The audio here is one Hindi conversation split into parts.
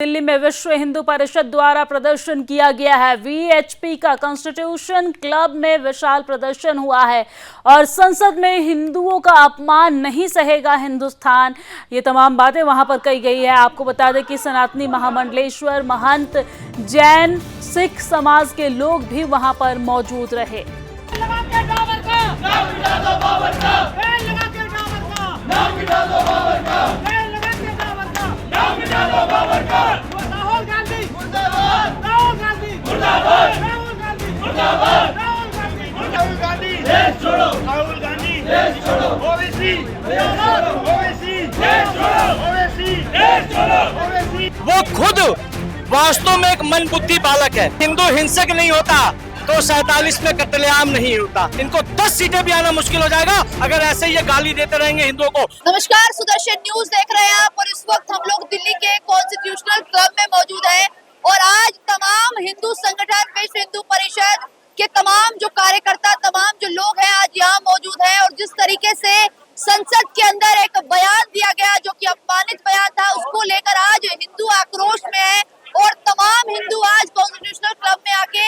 दिल्ली में विश्व हिंदू परिषद द्वारा प्रदर्शन किया गया है। वीएचपी का कॉन्स्टिट्यूशन क्लब में विशाल प्रदर्शन हुआ है और संसद में हिंदुओं का अपमान नहीं सहेगा हिंदुस्तान, ये तमाम बातें वहां पर कही गई है। आपको बता दें कि सनातनी महामंडलेश्वर, महंत, जैन, सिख समाज के लोग भी वहां पर मौजूद रहे। वो खुद वास्तव में एक मन बुद्धि बालक है। हिंदू हिंसक नहीं होता तो 47 में कत्लेआम नहीं होता। इनको 10 सीटें भी आना मुश्किल हो जाएगा अगर ऐसे ये गाली देते रहेंगे हिंदुओं को। नमस्कार, सुदर्शन न्यूज देख रहे हैं आप और इस वक्त हम लोग दिल्ली के कॉन्स्टिट्यूशनल क्लब में मौजूद हैं और आज तमाम हिंदू संगठन, विश्व हिंदू परिषद के तमाम जो कार्यकर्ता, तमाम जो लोग हैं आज यहाँ मौजूद हैं और जिस तरीके से संसद के अंदर एक बयान दिया गया जो कि अपमानित बयान था, उसको लेकर आज हिंदू आक्रोश में है और तमाम हिंदू आज कॉन्स्टिट्यूशनल क्लब में आके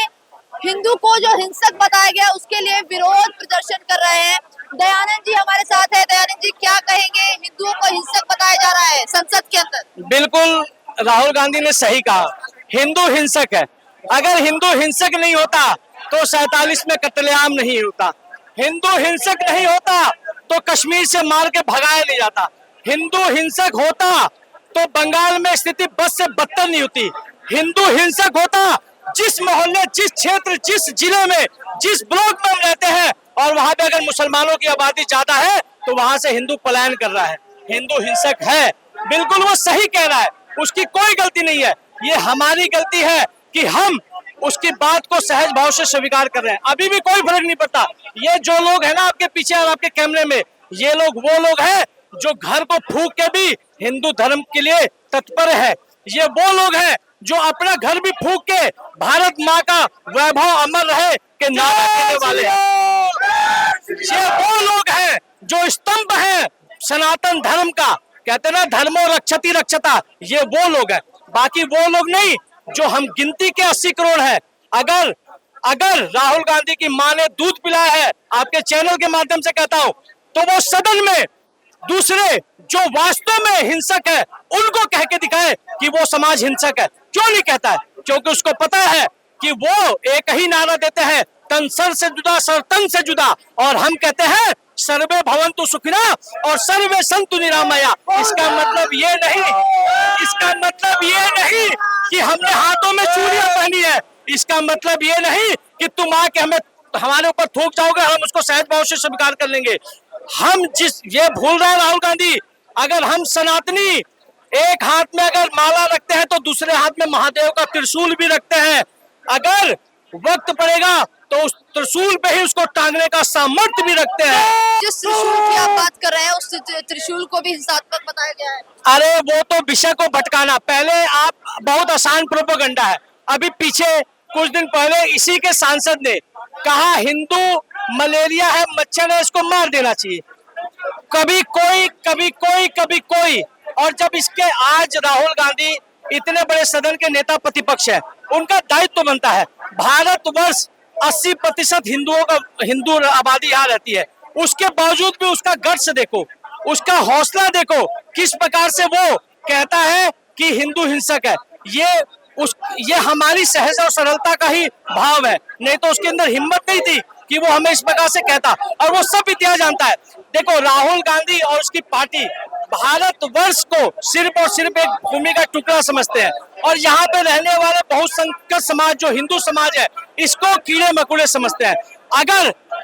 हिंदू को जो हिंसक बताया गया उसके लिए विरोध प्रदर्शन कर रहे हैं। दयानंद जी हमारे साथ है। दयानंद जी, क्या कहेंगे? हिंदुओं को हिंसक बताया जा रहा है संसद के अंदर। बिल्कुल, राहुल गांधी ने सही कहा, हिंदू हिंसक है। अगर हिंदू हिंसक नहीं होता तो 47 में कत्लेआम नहीं होता। हिंदू हिंसक नहीं होता तो कश्मीर से मार के भगाया नहीं जाता। हिंदू हिंसक होता तो बंगाल में स्थिति बस से बदतर नहीं होती। हिंदू हिंसक होता जिस मोहल्ले, जिस क्षेत्र, जिस जिले में, जिस ब्लॉक में हम रहते हैं और वहां पे अगर मुसलमानों की आबादी ज्यादा है तो वहां से हिंदू पलायन कर रहा है। हिंदू हिंसक है, बिल्कुल वो सही कह रहा है, उसकी कोई गलती नहीं है। ये हमारी गलती है कि हम उसकी बात को सहज भाव से स्वीकार कर रहे हैं। अभी भी कोई फर्क नहीं पड़ता। ये जो लोग हैं ना आपके पीछे और आपके कैमरे में, ये लोग वो लोग हैं जो घर को फूंक के भी हिंदू धर्म के लिए तत्पर है। ये वो लोग हैं जो अपना घर भी फूंक के भारत माँ का वैभव अमर रहे के नारा देने वाले हैं। ये वो लोग हैं जो स्तंभ हैं सनातन धर्म का, कहते ना धर्मो रक्षति रक्षता, ये वो लोग हैं। बाकी वो लोग नहीं जो हम गिनती के 80 करोड़ है। अगर राहुल गांधी की माँ ने दूध पिलाया है, आपके चैनल के माध्यम से कहता हूं, तो वो सदन में दूसरे जो वास्तव में हिंसक है उनको कह के दिखाए कि वो समाज हिंसक है। क्यों नहीं कहता है? क्योंकि उसको पता है कि वो एक ही नारा देते हैं, तन सर से जुदा, सर तन से जुदा, और हम कहते हैं सर्वे भवन्तु सुखिना और सर्वे सन्तु निरामया। इसका मतलब ये नहीं कि हमने हाथों में चूड़ियां पहनी है। इसका मतलब ये नहीं कि तुम आके हमारे ऊपर थूक जाओगे, हम उसको सहज भाव से स्वीकार कर लेंगे। ये भूल रहा है राहुल गांधी, अगर हम सनातनी एक हाथ में अगर माला रखते हैं तो दूसरे हाथ में महादेव का त्रिशूल भी रखते हैं। अगर वक्त पड़ेगा तो उस त्रिशूल पे ही उसको टांगने का सामर्थ्य भी रखते हैं। जिस त्रिशूल की आप बात कर रहे हैं उस त्रिशूल को भी हिंसात्मक बताया गया है। अरे वो तो विषय को भटकाना, पहले आप बहुत आसान प्रोपेगेंडा है। अभी पीछे कुछ दिन पहले इसी के सांसद ने कहा हिंदू मलेरिया है, मच्छर है, इसको मार देना चाहिए। कभी कोई और जब इसके आज राहुल गांधी इतने बड़े सदन के नेता प्रतिपक्ष है, उनका दायित्व बनता है। भारतवर्ष 80% हिंदू आबादी यहाँ रहती है, उसके बावजूद भी उसका गट्स देखो, उसका हौसला देखो, किस प्रकार से वो कहता है कि हिंदू हिंसक है। ये हमारी सहज और सरलता का ही भाव है, नहीं तो उसके अंदर हिम्मत नहीं थी कि वो हमें इस प्रकार से कहता। और वो सब इतिहास जानता है। देखो, राहुल गांधी और उसकी पार्टी भारतवर्ष को सिर्फ और सिर्फ एक भूमि का टुकड़ा समझते हैं और यहाँ पे रहने वाले बहुसंख्यक समाज जो हिंदू समाज है, इसको कीड़े मकोड़े समझते हैं।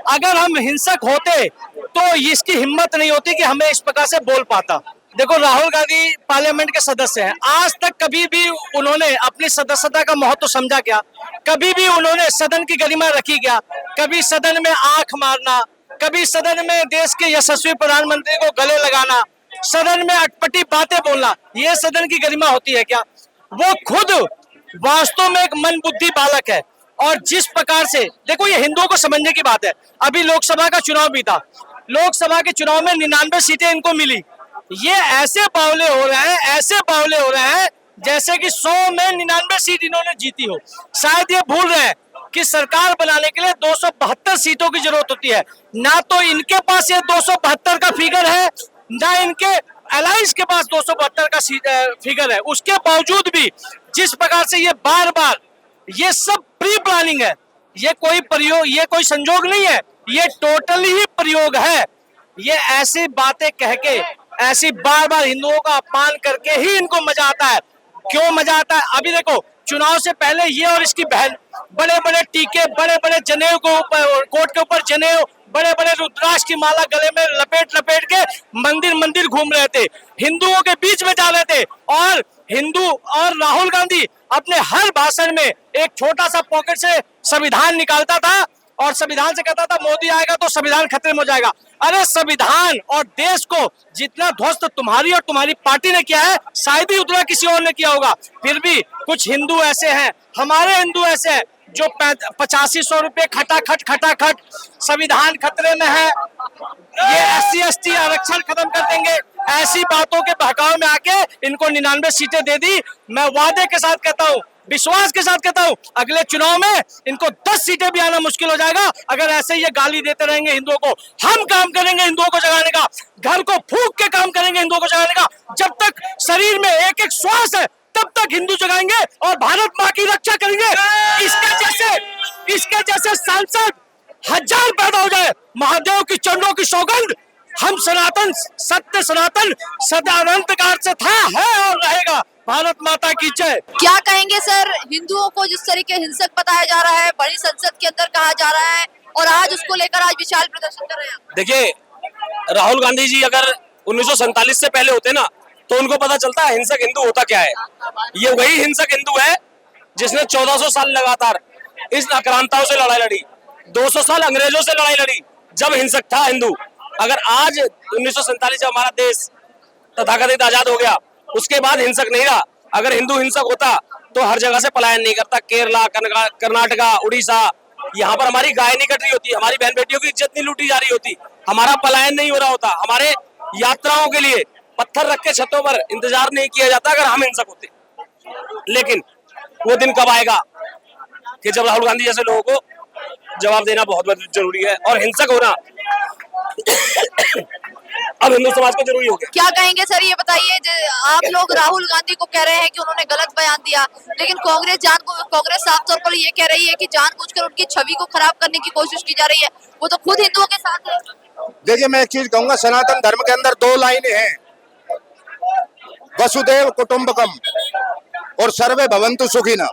अगर हम हिंसक होते तो इसकी हिम्मत नहीं होती कि हमें इस प्रकार से बोल पाता। देखो, राहुल गांधी पार्लियामेंट के सदस्य हैं। आज तक कभी भी उन्होंने अपनी सदस्यता का महत्व समझा क्या? कभी भी उन्होंने सदन की गरिमा रखी क्या? कभी सदन में आंख मारना, कभी सदन में देश के यशस्वी प्रधानमंत्री को गले लगाना, सदन में अटपटी बातें बोलना, ये सदन की गरिमा होती है क्या? वो खुद वास्तव में एक मन बुद्धि बालक है। और जिस प्रकार से देखो, ये हिंदुओं को समझने की बात है। अभी लोकसभा का चुनाव भी था, लोकसभा के चुनाव में 99 सीटें इनको मिली। ये ऐसे बावले हो रहे हैं जैसे कि 100 में 99 सीट इन्होंने जीती हो। शायद ये भूल रहे हैं कि सरकार बनाने के लिए 272 सीटों की जरूरत होती है। ना तो इनके पास ये 272 का फिगर है, ना इनके अलायंस के पास 272 का फिगर है। उसके बावजूद भी जिस प्रकार से ये बार बार, ये सब प्री प्लानिंग है, ये कोई संजोग नहीं है, ये टोटली ही प्रयोग है। ये ऐसी बातें कह के, ऐसी बार बार हिंदुओं का अपमान करके ही इनको मजा आता है। क्यों मजा आता है? अभी देखो, चुनाव से पहले ये और इसकी बहन बड़े बड़े टीके, बड़े बड़े जनेऊ को ऊपर, कोट के ऊपर जनेऊ, बड़े बड़े रुद्राक्ष की माला गले में लपेट लपेट के मंदिर मंदिर घूम रहे थे, हिंदुओं के बीच में जा रहे थे। और हिंदू और राहुल गांधी अपने हर भाषण में एक छोटा सा पॉकेट से संविधान निकालता था और संविधान से कहता था मोदी आएगा तो संविधान खतरे में हो जाएगा। अरे संविधान और देश को जितना ध्वस्त तुम्हारी और तुम्हारी पार्टी ने किया है, शायद ही उतना किसी और ने किया होगा। फिर भी कुछ हिंदू ऐसे हैं, हमारे हिंदू ऐसे हैं जो 8500 रुपए खटाखट संविधान खतरे में है, ये SC/ST आरक्षण खत्म कर देंगे, ऐसी बातों के बहकाव में आके इनको 99 सीटें दे दी। मैं वादे के साथ कहता हूँ, विश्वास के साथ कहता हूँ, अगले चुनाव में इनको 10 सीटें भी आना मुश्किल हो जाएगा। अगर ऐसे ये गाली देते रहेंगे हिंदुओं को। हम काम करेंगे हिंदुओं को जगाने का, घर को फूंक के काम करेंगे हिंदुओं को जगाने का। जब तक शरीर में एक एक श्वास है तब तक हिंदू जगाएंगे और भारत माँ की रक्षा करेंगे। इसके जैसे सांसद हजार पैदा हो जाए, महादेव की चरणों की सौगंध, हम सनातन सत्य सनातन सदानंत काल से था, है और रहेगा। भारत माता की जय। क्या कहेंगे सर, हिंदुओं को जिस तरीके हिंसक बताया जा रहा है, बड़ी संसद के अंदर कहा जा रहा है और आज उसको लेकर आज विशाल प्रदर्शन कर रहे हैं? देखिए, राहुल गांधी जी अगर 1947 से पहले होते ना तो उनको पता चलता है हिंसक हिंदू होता क्या है। ये वही हिंसक हिंदू है जिसने 1400 साल लगातार इस आक्रांताओं से लड़ाई लड़ी, 200 साल अंग्रेजों से लड़ाई लड़ी, जब हिंसक था हिंदू। अगर आज 1947 जब हमारा देश तथाकथित आजाद हो गया, उसके बाद हिंसक नहीं रहा। अगर हिंदू हिंसक होता तो हर जगह से पलायन नहीं करता। केरला, कर्नाटका, उड़ीसा, यहाँ पर हमारी गाय नहीं कट रही होती, हमारी बहन बेटियों की इज्जत नहीं लूटी जा रही होती, हमारा पलायन नहीं हो रहा होता, हमारे यात्राओं के लिए पत्थर रख के छतों पर इंतजार नहीं किया जाता अगर हम हिंसक होते। लेकिन वो दिन कब आएगा कि जब राहुल गांधी जैसे लोगों को जवाब देना बहुत जरूरी है और हिंसक होना अब हिंदू समाज को जरूरी हो गया। क्या कहेंगे सर, ये बताइए, आप लोग राहुल गांधी को कह रहे हैं कि उन्होंने गलत बयान दिया, लेकिन कांग्रेस साफ तौर पर ये कह रही है कि जानबूझकर उनकी छवि को खराब करने की कोशिश की जा रही है, वो तो खुद हिंदुओं के साथ है। देखिए, मैं एक चीज कहूंगा, सनातन धर्म के अंदर 2 लाइनें हैं, वसुदेव कुटुंबकम और सर्वे भवन्तु सुखिनः।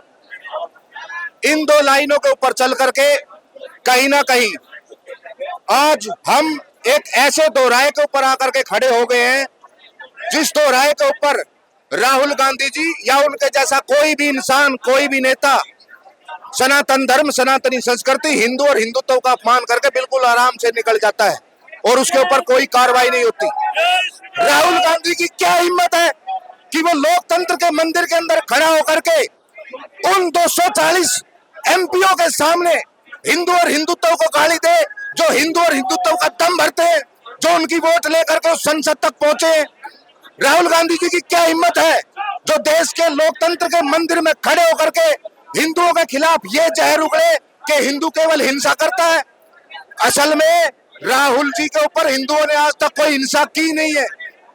इन 2 लाइनों के ऊपर चल करके कहीं ना कहीं आज हम एक ऐसे दोहराए के ऊपर आकर के खड़े हो गए हैं, जिस दोहराए के ऊपर राहुल गांधी जी या उनके जैसा कोई भी इंसान, कोई भी नेता सनातन धर्म, सनातनी संस्कृति, हिंदू और हिंदुत्व का अपमान करके बिल्कुल आराम से निकल जाता है और उसके ऊपर कोई कार्रवाई नहीं होती। राहुल गांधी की क्या हिम्मत है कि वो लोकतंत्र के मंदिर के अंदर खड़ा होकर के उन 240 एमपीओ के सामने हिंदू और हिंदुत्व को गाली दे, जो हिंदू और हिंदुत्व का दम भरते हैं, जो उनकी वोट लेकर के संसद तक पहुंचे। राहुल गांधी जी की क्या हिम्मत है जो देश के लोकतंत्र के मंदिर में खड़े होकर के हिंदुओं के खिलाफ ये जहर उगले कि हिंदू केवल हिंसा करता है। असल में राहुल जी के ऊपर हिंदुओं ने आज तक कोई हिंसा की नहीं है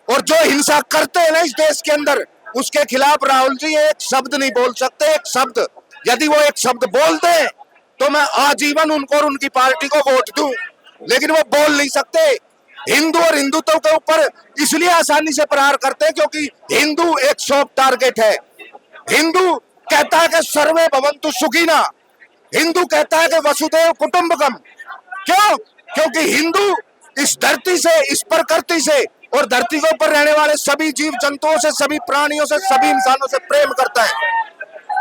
और जो हिंसा करते हैं ना इस देश के अंदर, उसके खिलाफ राहुल जी एक शब्द नहीं बोल सकते। एक शब्द, यदि वो एक शब्द बोलते हैं तो मैं आजीवन उनको और उनकी पार्टी को वोट दूं, लेकिन वो बोल नहीं सकते। हिंदू और हिंदुत्व के ऊपर इसलिए आसानी से प्रहार करते हैं क्योंकि हिंदू एक सॉफ्ट टारगेट है। हिंदू कहता है कि सर्वे भवन्तु सुखिनः, हिंदू कहता है कि वसुदेव कुटुंबकम। क्यों? क्योंकि हिंदू इस धरती से, इस प्रकृति से और धरती के ऊपर रहने वाले सभी जीव जंतुओं से, सभी प्राणियों से, सभी इंसानों से प्रेम करता है।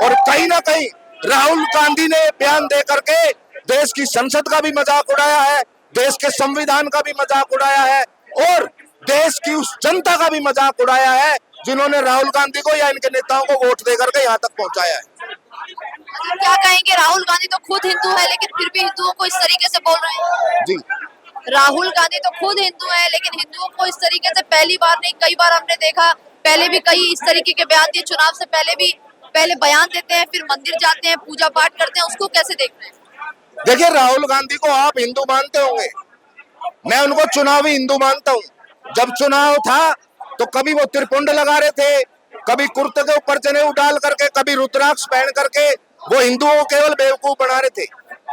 और कहीं ना कहीं राहुल गांधी ने बयान दे करके देश की संसद का भी मजाक उड़ाया है, देश के संविधान का भी मजाक उड़ाया है और देश की उस जनता का भी मजाक उड़ाया है जिन्होंने राहुल गांधी को या इनके नेताओं को वोट दे करके यहाँ तक पहुंचाया है। क्या कहेंगे, राहुल गांधी तो खुद हिंदू है लेकिन फिर भी हिंदुओं को इस तरीके से बोल रहे हैं? जी, राहुल गांधी तो खुद हिंदू है लेकिन हिंदुओं को इस तरीके से पहली बार नहीं, कई बार हमने देखा। पहले भी कई इस तरीके के बयान दिए, चुनाव से पहले भी पहले बयान देते हैं, फिर मंदिर जाते हैं, पूजा पाठ करते हैं, उसको कैसे देख रहे हैं? देखिए, राहुल गांधी को आप हिंदू मानते होंगे, मैं उनको चुनावी हिंदू मानता हूँ। जब चुनाव था तो कभी वो त्रिपुंड लगा रहे थे, कभी कुर्ते के ऊपर जनेऊ डाल करके, कभी रुद्राक्ष पहन करके वो हिंदुओं को केवल बेवकूफ बना रहे थे।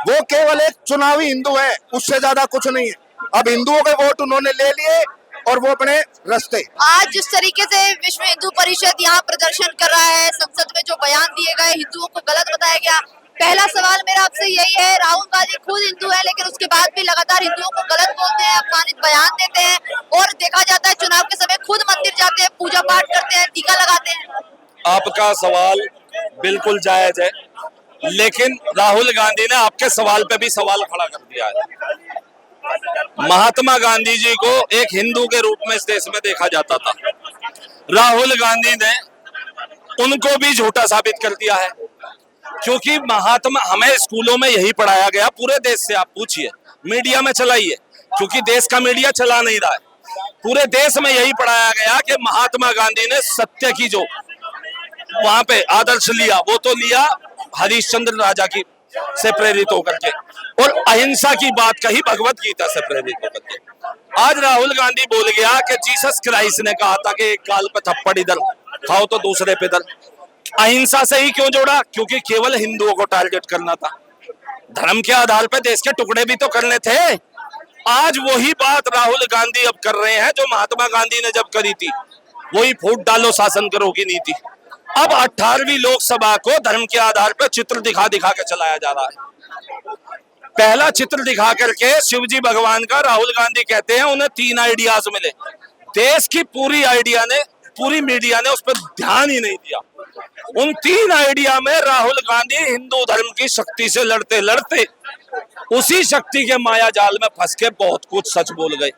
वो केवल एक चुनावी हिंदू है, उससे ज्यादा कुछ नहीं है। अब हिंदुओं के वोट उन्होंने ले लिए और वो अपने रास्ते। आज जिस तरीके से विश्व हिंदू परिषद यहाँ प्रदर्शन कर रहा है, संसद में जो बयान दिए गए हिंदुओं को गलत बताया गया, पहला सवाल मेरा आपसे यही है, राहुल गांधी खुद हिंदू है लेकिन उसके बाद भी लगातार हिंदुओं को गलत बोलते हैं, अपमानित बयान देते हैं, और देखा जाता है चुनाव के समय खुद मंदिर जाते हैं, पूजा पाठ करते हैं, टीका लगाते हैं। आपका सवाल बिल्कुल जायज है, लेकिन राहुल गांधी ने आपके सवाल पे भी सवाल खड़ा कर दिया है। महात्मा गांधी जी को एक हिंदू के रूप में इस देश में देखा जाता था। राहुल गांधी ने उनको भी झूठा साबित कर दिया है, क्योंकि महात्मा, हमें स्कूलों में यही पढ़ाया गया, पूरे देश से आप पूछिए, मीडिया में चलाइए, क्योंकि देश का मीडिया चला नहीं रहा है। पूरे देश में यही पढ़ाया गया कि महात्मा गांधी ने सत्य की जो वहां पे आदर्श लिया, वो तो लिया हरिश्चंद्र राजा की से प्रेरित होकर के, और अहिंसा की बात कही भगवत गीता से प्रेरित होकर के। आज राहुल गांधी बोल गया कि जीसस क्राइस्ट ने कहा था कि एक गाल पे थप्पड़ इधर खाओ तो दूसरे पे इधर। अहिंसा से ही क्यों जोड़ा? क्योंकि केवल हिंदुओं को टारगेट करना था, धर्म के आधार पर देश के टुकड़े भी तो करने थे। आज वही बात राहुल गांधी अब कर रहे हैं जो महात्मा गांधी ने जब करी थी, वही फूट डालो शासन करो की नीति। अब 18वीं लोकसभा को धर्म के आधार पर चित्र दिखा दिखा के चलाया जा रहा है। पहला चित्र दिखा करके शिवजी भगवान का राहुल गांधी कहते हैं उन्हें 3 आइडियाज मिले। देश की पूरी मीडिया ने उस पर ध्यान ही नहीं दिया। उन 3 आइडिया में राहुल गांधी हिंदू धर्म की शक्ति से लड़ते लड़ते उसी शक्ति के माया जाल में फंस के बहुत कुछ सच बोल गए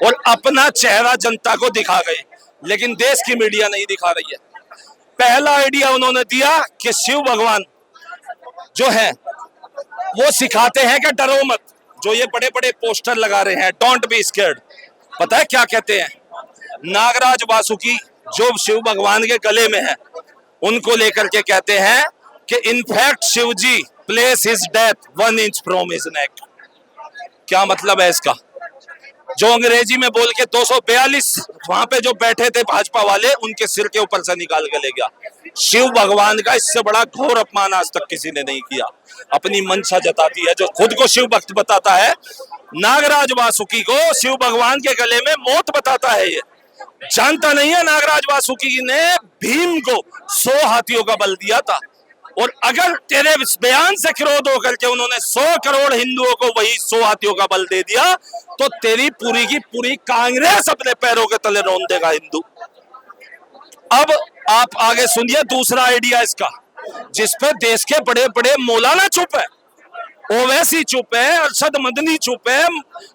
और अपना चेहरा जनता को दिखा गए, लेकिन देश की मीडिया नहीं दिखा रही है। पहला आइडिया उन्होंने दिया कि शिव भगवान जो है वो सिखाते हैं कि डरो मत। जो ये बड़े बड़े पोस्टर लगा रहे हैं, डोंट बी स्कैर्ड, पता है क्या कहते हैं? नागराज वासुकी जो शिव भगवान के गले में है, उनको लेकर के कहते हैं कि in fact Shiv ji place his death 1 inch from his neck. क्या मतलब है इसका? जो अंग्रेजी में बोल के 242 वहां पे जो बैठे थे भाजपा वाले, उनके सिर के ऊपर से निकाल के ले गया। शिव भगवान का इससे बड़ा घोर अपमान आज तक किसी ने नहीं किया। अपनी मंशा जताती है जो खुद को शिव भक्त बताता है, नागराज वासुकी को शिव भगवान के गले में मौत बताता है। ये जानता नहीं है नागराज वासुकी ने भीम को 100 हाथियों का बल दिया था, और अगर तेरे इस बयान से क्रोध होकर के उन्होंने 100 करोड़ हिंदुओं को वही 100 हाथियों का बल दे दिया, तो तेरी पूरी की पूरी कांग्रेस अपने पैरों के तले रौंद देगा हिंदू। अब आप आगे सुनिए दूसरा आइडिया इसका, जिसपे देश के बड़े बड़े मौलाना चुप है, ओवैसी चुप है, अरशद मदनी चुप है,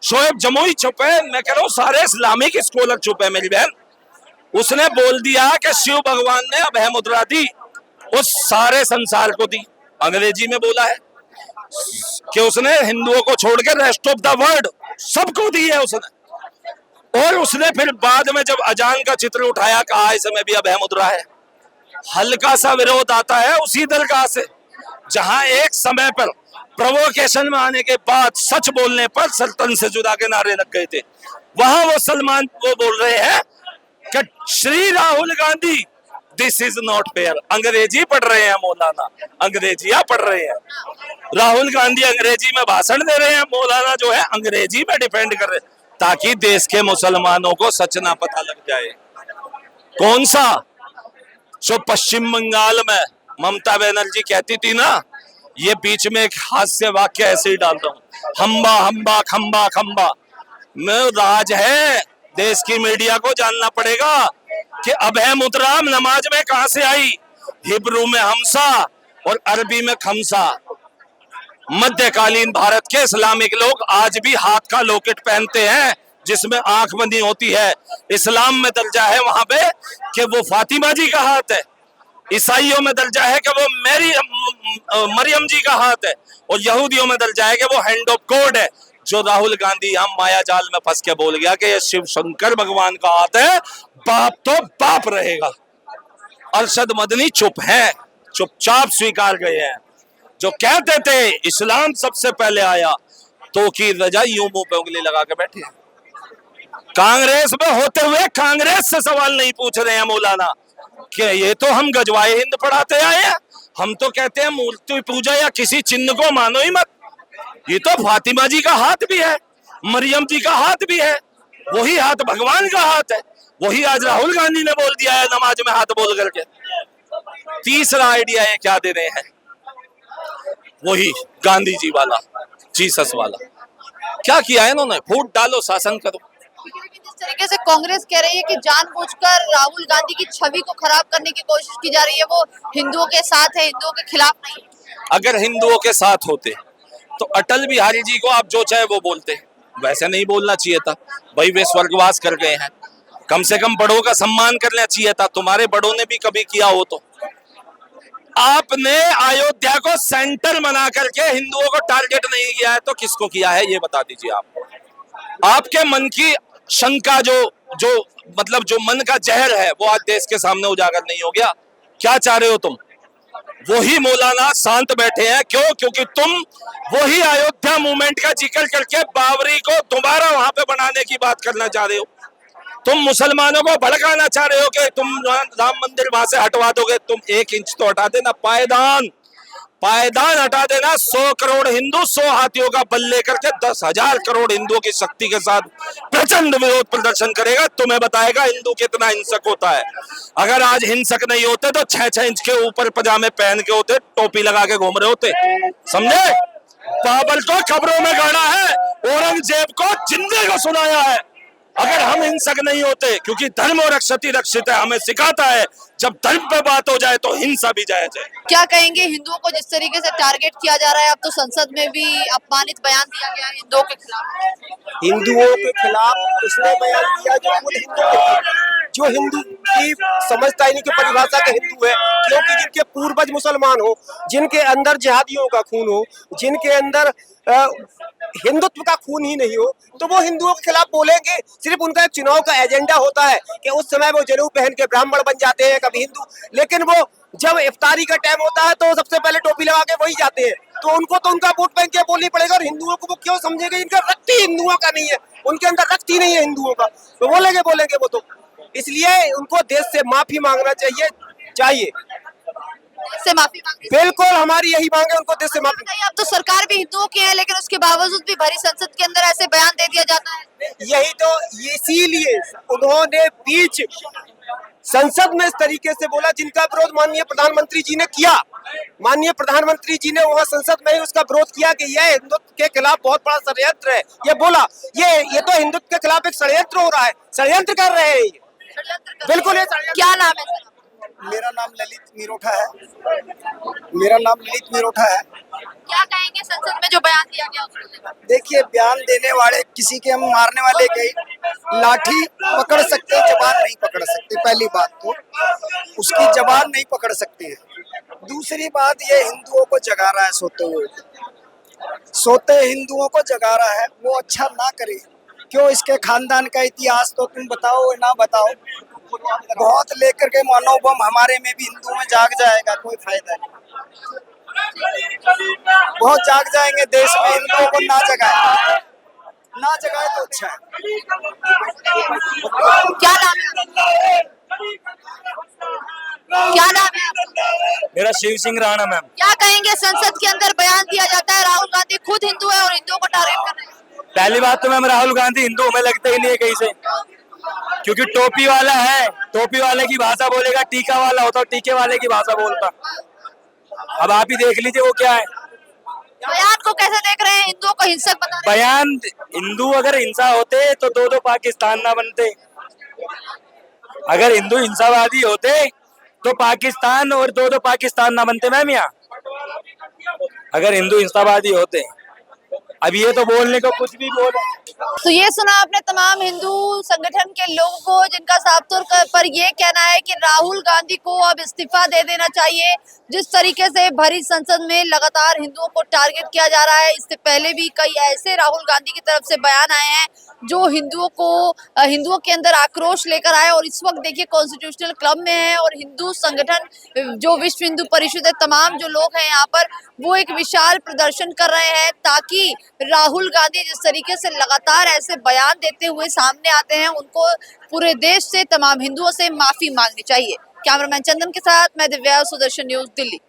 शोएब जमोई चुप है, मैं कह रहा हूं सारे इस्लामिक स्कॉलर चुप है मेरी बहन। उसने बोल दिया कि शिव भगवान ने अभय मुद्रा दी, उस सारे संसार को दी। अंग्रेजी में बोला है कि उसने हिंदुओं को छोड़ के रेस्ट ऑफ द वर्ल्ड सबको दी है उसने। और उसने फिर बाद में जब अजान का चित्र उठाया, कहा इसमें भी अभय मुद्रा है। हल्का सा विरोध आता है उसी दरगाह से जहां एक समय पर प्रोवोकेशन में आने के बाद सच बोलने पर सल्तन से जुदा के नारे लग गए थे। वहां वो सलमान वो बोल रहे हैं कि Shri Rahul Gandhi this is not fair. अंग्रेजी पढ़ रहे हैं मौलाना, अंग्रेजियां पढ़ रहे हैं। राहुल गांधी अंग्रेजी में भाषण दे रहे हैं, मौलाना जो है अंग्रेजी में डिफेंड कर रहे हैं, ताकि देश के मुसलमानों को सच ना पता लग जाए। कौन सा? जो पश्चिम बंगाल में ममता बनर्जी कहती थी ना, ये बीच में एक हास्य वाक्य ऐसे ही डाल रहा हूं, हम्बा हम्बा खम्बा खम्बा। में राज है, देश की मीडिया को जानना पड़ेगा कि अभय मुद्रा नमाज में कहां से आई। हिब्रू में हमसा और अरबी में खमसा। मध्यकालीन भारत के इस्लामिक लोग आज भी हाथ का लॉकेट पहनते हैं जिसमें आंख बंदी होती है। इस्लाम में दर्जा है वहां पे कि वो फातिमा जी का हाथ है, ईसाइयों में दर्जा है कि वो मरियम जी का हाथ है, और यहूदियों में दर्जा है कि वो हैंड ऑफ गॉड है। जो राहुल गांधी हम माया जाल में फंस के बोल गया कि ये शिव शंकर भगवान का हाथ है, बाप तो बाप रहेगा। अरशद मदनी चुप है, चुपचाप स्वीकार गए हैं। जो कहते थे इस्लाम सबसे पहले आया, तो की रजा यूं मुंह पे उंगली लगा के बैठे हैं। कांग्रेस में होते हुए कांग्रेस से सवाल नहीं पूछ रहे हैं मौलाना कि ये तो हम गजवाए हिंद पढ़ाते आए हैं। हम तो कहते हैं मूर्ति पूजा या किसी चिन्ह को मानो ही मत। ये तो फातिमा जी का हाथ भी है, मरियम जी का हाथ भी है, वही हाथ भगवान का हाथ है। वही आज राहुल गांधी ने बोल दिया है नमाज में हाथ बोल करके। तीसरा आइडिया ये क्या दे रहे हैं, वही गांधी जी वाला, जीसस वाला। क्या किया है इन्होंने, फूट डालो शासन करो। जिस तरीके से कांग्रेस कह रही है कि जानबूझकर राहुल गांधी की छवि को खराब करने की कोशिश की जा रही है, वो हिंदुओं के साथ है, हिंदुओं के खिलाफ नहीं। अगर हिंदुओं के साथ होते तो अटल बिहारी जी को आप जो चाहे वो बोलते, वैसे नहीं बोलना चाहिए था। भाई वे स्वर्गवास कर गए हैं, कम से कम बड़ों का सम्मान करना चाहिए था। तुम्हारे बड़ों ने भी कभी किया हो तो। आपने अयोध्या को सेंटर बना करके हिंदुओं को टारगेट नहीं किया है, तो किसको किया है ये बता दीजिए आप। आपके मन की शंका जो मतलब जो मन का जहर है वो आज देश के सामने उजागर नहीं हो गया। क्या चाह रहे हो तुम? वही मौलाना शांत बैठे हैं। क्यों? क्योंकि तुम वही अयोध्या मूवमेंट का जिक्र करके बाबरी को दोबारा वहां पे बनाने की बात करना चाह रहे हो। तुम मुसलमानों को भड़काना चाह रहे हो कि तुम राम मंदिर वहां से हटवा दोगे। तुम 1 इंच तो हटा देना, पायदान हटा देना। 100 करोड़ हिंदू 100 हाथियों का बल लेकर के 10,000 करोड़ हिंदुओं की शक्ति के साथ प्रचंड विरोध प्रदर्शन करेगा। तुम्हें बताएगा हिंदू कितना हिंसक होता है। अगर आज हिंसक नहीं होते तो 6-6 इंच के ऊपर पजामे पहन के होते, टोपी लगा के घूम रहे होते। समझे? बाबर को कब्रों में गाड़ा है, औरंगजेब को जिंदे को सुनाया है। अगर हम हिंसक नहीं होते, क्योंकि धर्म और रक्षति रक्षित है, हमें सिखाता है जब धर्म पे बात हो जाए तो हिंसा भी जायज है। क्या कहेंगे, हिंदुओं को जिस तरीके से टारगेट किया जा रहा है, अब तो संसद में भी अपमानित बयान दिया गया है हिंदुओं के खिलाफ। हिंदुओं के खिलाफ उसने बयान दिया जो खुद हिंदू है, जो हिंदू की समझता ही नहीं कि परिभाषा के हिंदू है। क्योंकि जिनके पूर्वज मुसलमान हो, जिनके अंदर जिहादियों का खून हो, जिनके अंदर हिंदुत्व का खून ही नहीं हो, तो वो हिंदुओं के खिलाफ बोलेंगे। सिर्फ उनका एक चुनाव का एजेंडा होता है कि उस समय वो जनेऊ पहन के ब्राह्मण बन जाते हैं, कभी हिंदू। लेकिन वो जब इफ्तारी का टाइम होता है तो सबसे पहले टोपी लगा के वही जाते हैं। तो उनको तो उनका वोट बैंक के बोलनी पड़ेगा। और हिंदुओं को वो क्यों समझेंगे? इनका रक्त ही हिंदुओं का नहीं है, उनके अंदर रक्त ही नहीं है हिंदुओं का, तो बोलेंगे वो तो। इसलिए उनको देश से माफी मांगना चाहिए। से माफी मांगी। बिल्कुल, हमारी यही मांग है, उनको देश से माफी। अब तो सरकार भी हिंदुओं की है, लेकिन उसके बावजूद भी भरी संसद के अंदर ऐसे बयान दे दिया जाता है। यही तो, इसीलिए उन्होंने बीच संसद में इस तरीके से बोला जिनका विरोध माननीय प्रधानमंत्री जी ने किया। माननीय प्रधानमंत्री जी ने वहां संसद में ही उसका विरोध किया कि यह हिंदुत्व के खिलाफ बहुत बड़ा षड्यंत्र है। ये बोला, ये तो हिंदुत्व के खिलाफ एक षड्यंत्र हो रहा है, षड्यंत्र कर रहे हैं ये। बिल्कुल। क्या नाम है? मेरा नाम ललित मिरोठा है। मेरा नाम ललित मिरोठा है। क्या कहेंगे संसद में जो बयान दिया गया उसको लेकर? देखिए, बयान देने वाले किसी के हम मारने वाले गए, लाठी पकड़ सकते, जबान नहीं पकड़ सकते। पहली बात तो उसकी जबान नहीं पकड़ सकते हैं। दूसरी बात, ये हिंदुओं को जगा रहा है, सोते हिंदुओं को जगा रहा है। वो अच्छा ना करे। क्यों? इसके खानदान का इतिहास तो तुम बताओ ना बताओ। बहुत लेकर के मनोबम हमारे में भी हिंदुओं में जाग जाएगा, कोई फायदा नहीं। बहुत जाग जाएंगे देश में, हिंदुओं को ना जगाए तो अच्छा है। क्या नाम है? क्या नाम है? मेरा शिव सिंह राणा मैम। क्या कहेंगे, संसद के अंदर बयान दिया जाता है राहुल गांधी खुद हिंदू है और हिंदुओं को टारगेट कर रहे हैं। पहली बात तो मैम, राहुल गांधी हिंदू हमें लगता ही नहीं है कहीं से, क्योंकि टोपी वाला है, टोपी वाले की भाषा बोलेगा। टीका वाला होता, टीके वाले की भाषा बोलता। अब आप ही देख लीजिए वो क्या है। बयान को कैसे देख रहे हैं? हिंदुओं को हिंसक बता रहे हैं। बयान, हिंदू अगर हिंसा होते तो दो पाकिस्तान ना बनते। अगर हिंदू हिंसावादी होते तो पाकिस्तान और दो पाकिस्तान ना बनते मैम यहाँ। अगर हिंदू हिंसावादी होते अब ये तो बोलने को कुछ भी बोले। तो ये सुना आपने तमाम हिंदू संगठन के लोगों को, जिनका साफ तौर पर ये कहना है कि राहुल गांधी को अब इस्तीफा दे देना चाहिए। जिस तरीके से भरी संसद में लगातार हिंदुओं को टारगेट किया जा रहा है, इससे पहले भी कई ऐसे राहुल गांधी की तरफ से बयान आए हैं जो हिंदुओं के अंदर आक्रोश लेकर आए। और इस वक्त देखिए कॉन्स्टिट्यूशनल क्लब में है और हिंदू संगठन जो विश्व हिंदू परिषद है, तमाम जो लोग हैं यहाँ पर, वो एक विशाल प्रदर्शन कर रहे हैं ताकि राहुल गांधी जिस तरीके से लगातार ऐसे बयान देते हुए सामने आते हैं, उनको पूरे देश से, तमाम हिंदुओं से माफी मांगनी चाहिए। कैमरामैन चंदन के साथ मैं दिव्या, सुदर्शन न्यूज, दिल्ली।